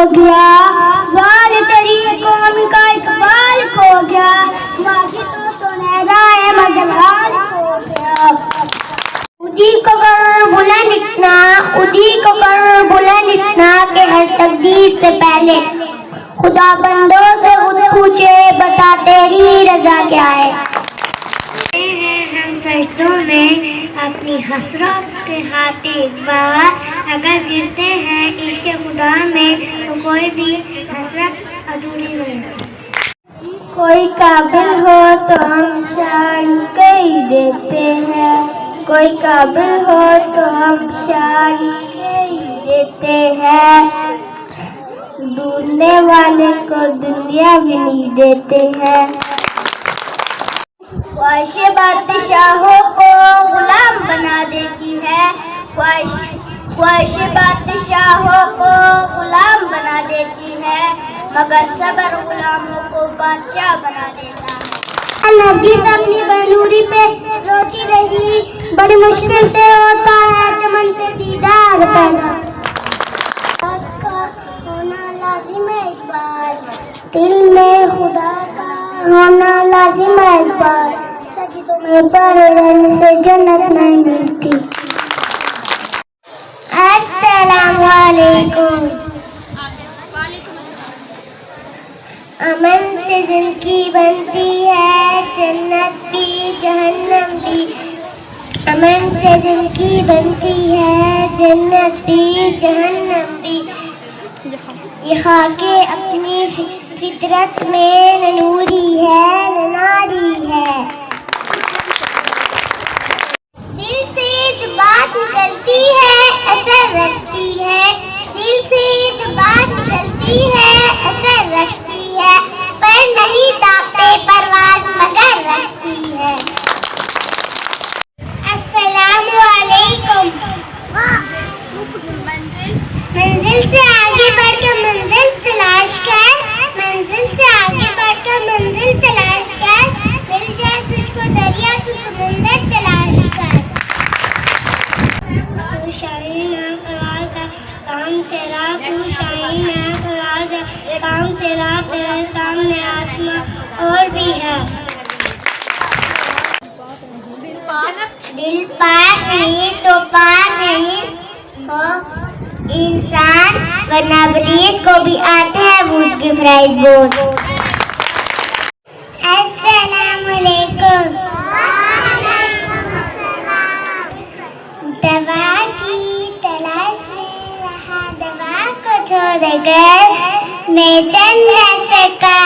गया, बाल तेरी कौम का इकबाल खो गया, माजी तो सुनहरा है मगर हाल खो गया। उदी को कर बुलंद इतना, उदी को कर बुलंद इतना कि हर तकदीर से पहले खुदा बंदों से खुद पूछे बता तेरी रजा क्या है। हम सजदों में अपनी हसरत के खातिर बार अगर गिरते हैं इश्क खुदा में तो कोई भी हसरत अधूरी नहीं। कोई काबिल हो तो हम शान कह देते हैं, कोई काबिल हो तो हम शान कह देते हैं, ढूंढने वाले को दुनिया भी नहीं देते हैं। ख्वाहिश बादशाहों को गुलाम बना देती है, ख्वाहिश बादशाहों को गुलाम बना देती है, मगर सब्र गुलामों को बादशाह बना देता है। नरगिस अपनी बलूरी पे रोती रही, बड़ी मुश्किल से होता है चमन पे दीदार पैदा। होना लाजिम है एक बार, दिल में खुदा का होना लाजिम है एक बार, सजदों में पड़े रहने से जन्नत नहीं मिलती। अस्सलामु अलैकुम। अमन से जिंदगी बनती है जन्नत भी जहन्नम भी, अमन से जिंदगी बनती है जन्नत भी जहन्नम भी, यहाँ के अपनी फितरत में न नूरी है न नारी है। दिल से जो बात निकलती है असर रखती है, दिल से जो बात निकलती है असर रखती है, पर नहीं तापते परवाज़ मगर रखती है। अस्सलामु अलैकुम। मंजिल से आगे बढ़कर मंजिल तलाश कर, मंजिल से आगे बढ़कर मंजिल तलाश कर, मिल जाए तुझको दरिया तो समुंदर तलाश कर। तू शाहीन आवाज़ है काम तेरा, तू शाहीन आवाज़ है काम तेरा, तेरे सामने आसमां और भी है। दिल पाक नहीं तो पाक नहीं हो इंसान, वरना इब्लीस को भी आते हैं भूत की फ्राइड बोल। अस्सलामु अलैकुम। दवा की तलाश में रहा, दवा को छोड़ कर मैं चल न सका